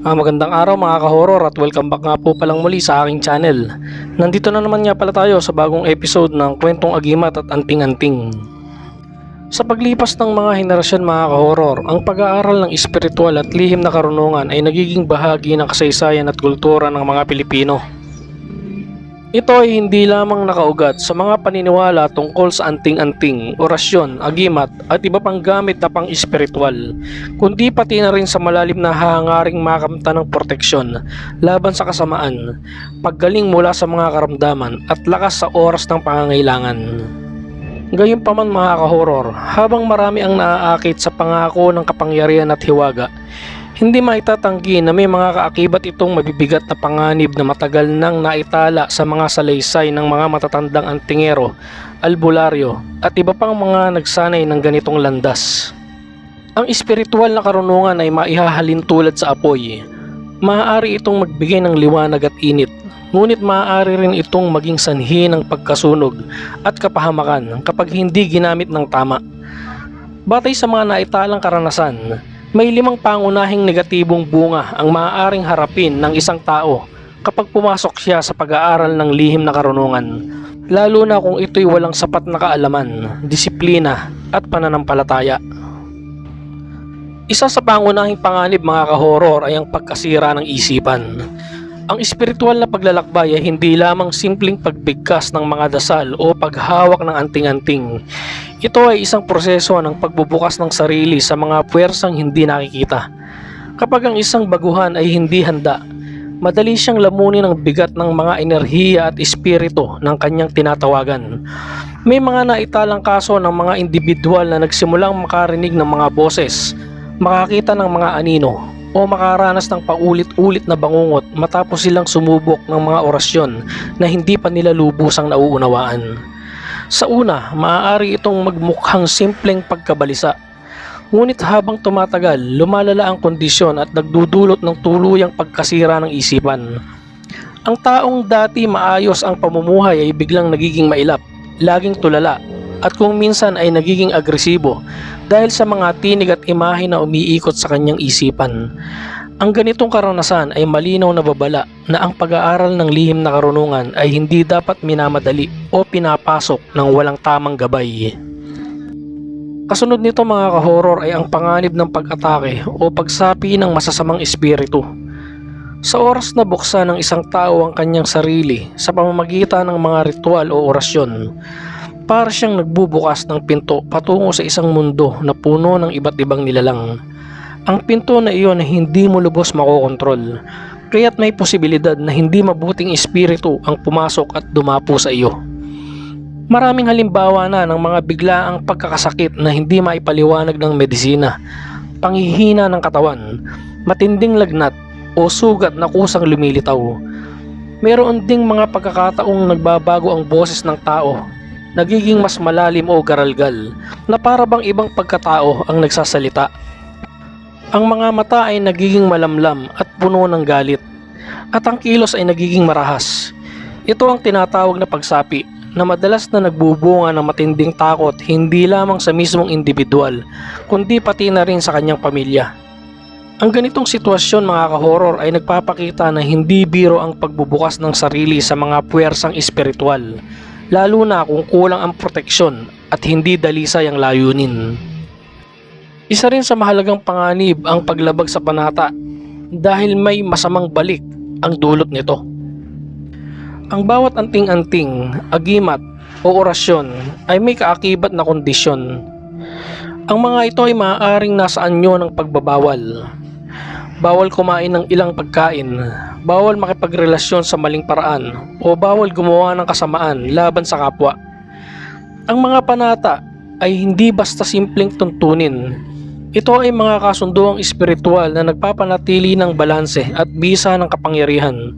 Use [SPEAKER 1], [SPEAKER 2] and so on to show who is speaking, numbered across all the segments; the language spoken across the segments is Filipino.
[SPEAKER 1] Magandang araw mga ka-horror at welcome back nga po palang muli sa aking channel. Nandito na naman nga pala tayo sa bagong episode ng Kwentong Agimat at Anting-Anting. Sa paglipas ng mga henerasyon mga ka-horror, ang pag-aaral ng espiritual at lihim na karunungan ay nagiging bahagi ng kasaysayan at kultura ng mga Pilipino. Ito ay hindi lamang nakaugat sa mga paniniwala tungkol sa anting-anting, orasyon, agimat at iba pang gamit na pang-espiritual, kundi pati na rin sa malalim na hangaring makamta ng proteksyon laban sa kasamaan, paggaling mula sa mga karamdaman at lakas sa oras ng pangangailangan. Gayunpaman mga ka-horror, habang marami ang naaakit sa pangako ng kapangyarihan at hiwaga, hindi maitatanggi na may mga kaakibat itong mabibigat na panganib na matagal nang naitala sa mga salaysay ng mga matatandang antingero, albularyo at iba pang mga nagsanay ng ganitong landas. Ang espiritual na karunungan ay maihahalin tulad sa apoy. Maaari itong magbigay ng liwanag at init, ngunit maaari rin itong maging sanhi ng pagkasunog at kapahamakan kapag hindi ginamit ng tama. Batay sa mga naitalang karanasan, may 5 pangunahing negatibong bunga ang maaaring harapin ng isang tao kapag pumasok siya sa pag-aaral ng lihim na karunungan, lalo na kung ito'y walang sapat na kaalaman, disiplina at pananampalataya. Isa sa pangunahing panganib mga ka-horror ay ang pagkasira ng isipan. Ang espiritual na paglalakbay ay hindi lamang simpleng pagbigkas ng mga dasal o paghawak ng anting-anting. Ito ay isang proseso ng pagbubukas ng sarili sa mga puwersang hindi nakikita. Kapag ang isang baguhan ay hindi handa, madali siyang lamunin ng bigat ng mga enerhiya at espiritu ng kanyang tinatawagan. May mga naitalang kaso ng mga individual na nagsimulang makarinig ng mga boses, makakita ng mga anino, o makaranas ng paulit-ulit na bangungot matapos silang sumubok ng mga orasyon na hindi pa nila lubusang nauunawaan. Sa una, maaari itong magmukhang simpleng pagkabalisa. Ngunit habang tumatagal, lumalala ang kondisyon at nagdudulot ng tuluyang pagkasira ng isipan. Ang taong dati maayos ang pamumuhay ay biglang nagiging mailap, laging tulala, at kung minsan ay nagiging agresibo dahil sa mga tinig at imahe na umiikot sa kanyang isipan. Ang ganitong karanasan ay malinaw na babala na ang pag-aaral ng lihim na karunungan ay hindi dapat minamadali o pinapasok ng walang tamang gabay. Kasunod nito mga ka-horror ay ang panganib ng pag-atake o pagsapi ng masasamang espiritu. Sa oras na buksan ng isang tao ang kanyang sarili sa pamamagitan ng mga ritual o orasyon, para siyang nagbubukas ng pinto patungo sa isang mundo na puno ng iba't ibang nilalang. Ang pinto na iyon ay hindi mo lubos makokontrol, kaya't may posibilidad na hindi mabuting espiritu ang pumasok at dumapo sa iyo. Maraming halimbawa na ng mga biglaang pagkakasakit na hindi maipaliwanag ng medisina, panghihina ng katawan, matinding lagnat o sugat na kusang lumilitaw. Meron ding mga pagkakataong nagbabago ang boses ng tao, nagiging mas malalim o garalgal na para bang ibang pagkatao ang nagsasalita. Ang mga mata ay nagiging malamlam at puno ng galit, at ang kilos ay nagiging marahas. Ito ang tinatawag na pagsapi na madalas na nagbubunga ng matinding takot hindi lamang sa mismong individual kundi pati na rin sa kanyang pamilya. Ang ganitong sitwasyon mga ka-horror ay nagpapakita na hindi biro ang pagbubukas ng sarili sa mga puwersang espiritual, lalo na kung kulang ang proteksyon at hindi dalisay ang layunin. Isa rin sa mahalagang panganib ang paglabag sa panata dahil may masamang balik ang dulot nito. Ang bawat anting-anting, agimat o orasyon ay may kaakibat na kondisyon. Ang mga ito ay maaaring nasa anyo ng pagbabawal. Bawal kumain ng ilang pagkain, bawal makipagrelasyon sa maling paraan, o bawal gumawa ng kasamaan laban sa kapwa. Ang mga panata ay hindi basta simpleng tuntunin. Ito ay mga kasunduang espiritual na nagpapanatili ng balanse at bisa ng kapangyarihan.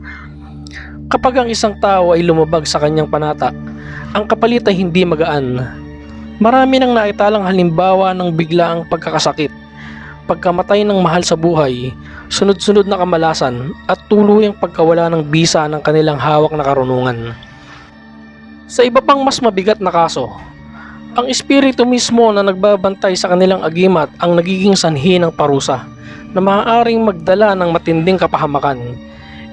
[SPEAKER 1] Kapag ang isang tao ay lumabag sa kanyang panata, ang kapalit ay hindi magaan. Marami nang naitalang halimbawa ng biglaang pagkakasakit, pagkamatay ng mahal sa buhay, sunod-sunod na kamalasan at tuluyang pagkawala ng bisa ng kanilang hawak na karunungan. Sa iba pang mas mabigat na kaso, ang espiritu mismo na nagbabantay sa kanilang agimat ang nagiging sanhi ng parusa na maaaring magdala ng matinding kapahamakan.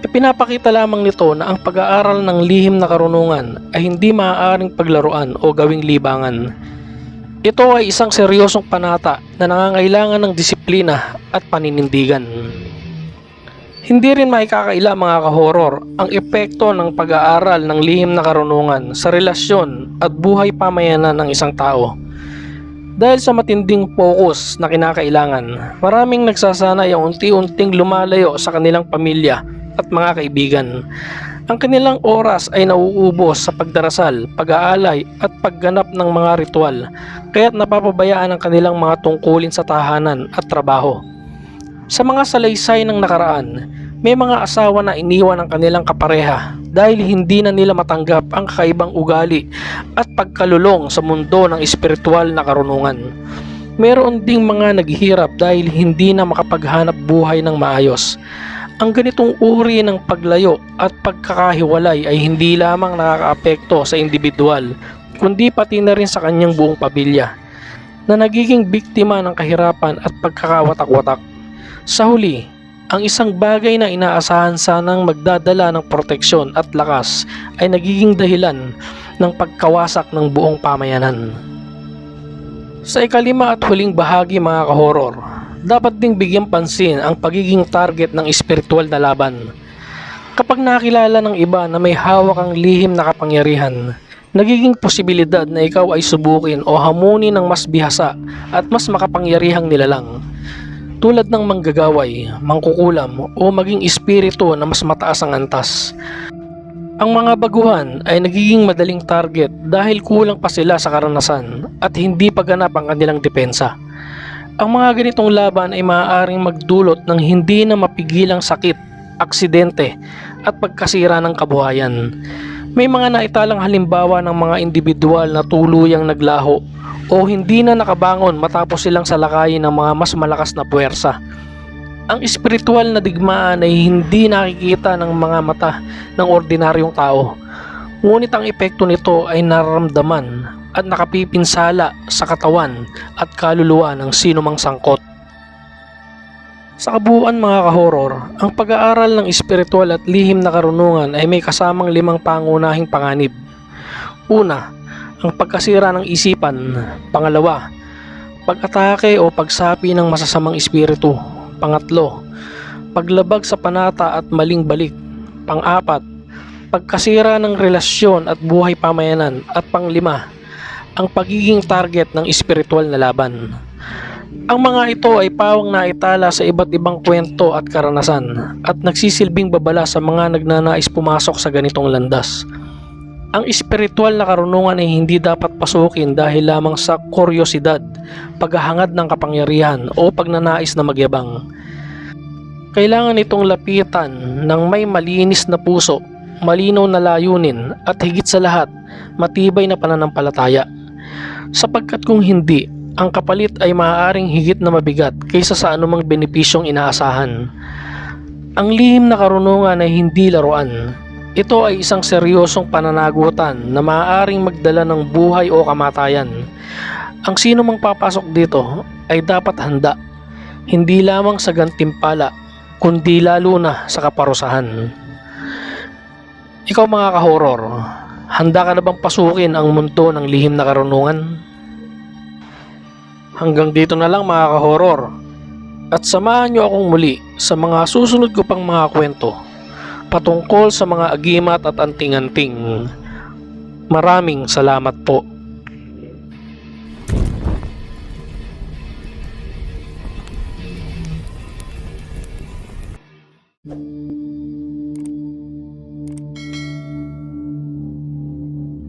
[SPEAKER 1] Ipinapakita lamang nito na ang pag-aaral ng lihim na karunungan ay hindi maaaring paglaruan o gawing libangan. Ito ay isang seryosong panata na nangangailangan ng disiplina at paninindigan. Hindi rin maikakaila mga kahoror ang epekto ng pag-aaral ng lihim na karunungan sa relasyon at buhay pamayanan ng isang tao. Dahil sa matinding focus na kinakailangan, maraming nagsasanay ang unti-unting lumalayo sa kanilang pamilya at mga kaibigan. Ang kanilang oras ay nauubos sa pagdarasal, pag-aalay at pagganap ng mga ritual, kaya't napapabayaan ang kanilang mga tungkulin sa tahanan at trabaho. Sa mga salaysay ng nakaraan, may mga asawa na iniwan ang kanilang kapareha dahil hindi na nila matanggap ang kakaibang ugali at pagkalulong sa mundo ng espiritual na karunungan. Meron ding mga naghihirap dahil hindi na makapaghanap buhay ng maayos. Ang ganitong uri ng paglayo at pagkakahiwalay ay hindi lamang nakakaapekto sa individual, kundi pati na rin sa kanyang buong pamilya, na nagiging biktima ng kahirapan at pagkakawatak-watak. Sa huli, ang isang bagay na inaasahan sanang magdadala ng proteksyon at lakas ay nagiging dahilan ng pagkawasak ng buong pamayanan. Sa ikalima at huling bahagi mga kahoror, dapat ding bigyang pansin ang pagiging target ng espiritual na laban. Kapag nakilala ng iba na may hawak ang lihim na kapangyarihan, nagiging posibilidad na ikaw ay subukin o hamunin ng mas bihasa at mas makapangyarihang nilalang. Tulad ng manggagaway, mangkukulam o maging espiritu na mas mataas ang antas. Ang mga baguhan ay nagiging madaling target dahil kulang pa sila sa karanasan at hindi pa ganap ang kanilang depensa. Ang mga ganitong laban ay maaaring magdulot ng hindi na mapigilang sakit, aksidente at pagkasira ng kabuhayan. May mga naitalang halimbawa ng mga individual na tuluyang naglaho o hindi na nakabangon matapos silang salakayin ng mga mas malakas na puwersa. Ang espiritual na digmaan ay hindi nakikita ng mga mata ng ordinaryong tao, ngunit ang epekto nito ay nararamdaman at nakapipinsala sa katawan at kaluluwa ng sinumang sangkot. Sa kabuuan mga kahoror, ang pag-aaral ng espiritual at lihim na karunungan ay may kasamang 5 pangunahing panganib. Una, ang pagkasira ng isipan. Pangalawa, pag-atake o pagsapi ng masasamang espiritu. Pangatlo, paglabag sa panata at maling balik. Pang-apat, pagkasira ng relasyon at buhay pamayanan. At panglima, ang pagiging target ng espiritual na laban. Ang mga ito ay pawang naitala sa iba't ibang kwento at karanasan at nagsisilbing babala sa mga nagnanais pumasok sa ganitong landas. Ang espiritual na karunungan ay hindi dapat pasukin dahil lamang sa kuryosidad, paghahangad ng kapangyarihan o pagnanais na magyabang. Kailangan itong lapitan ng may malinis na puso, malinaw na layunin at higit sa lahat, matibay na pananampalataya. Sapagkat kung hindi, ang kapalit ay maaaring higit na mabigat kaysa sa anumang benepisyong inaasahan. Ang lihim na karunungan ay hindi laruan. Ito ay isang seryosong pananagutan na maaaring magdala ng buhay o kamatayan. Ang sino mang papasok dito ay dapat handa, hindi lamang sa gantimpala, kundi lalo na sa kaparusahan. Ikaw mga kahoror, handa ka na bang pasukin ang mundo ng lihim na karunungan? Hanggang dito na lang mga kahoror, at samahan nyo akong muli sa mga susunod ko pang mga kwento patungkol sa mga agimat at anting-anting. Maraming salamat po.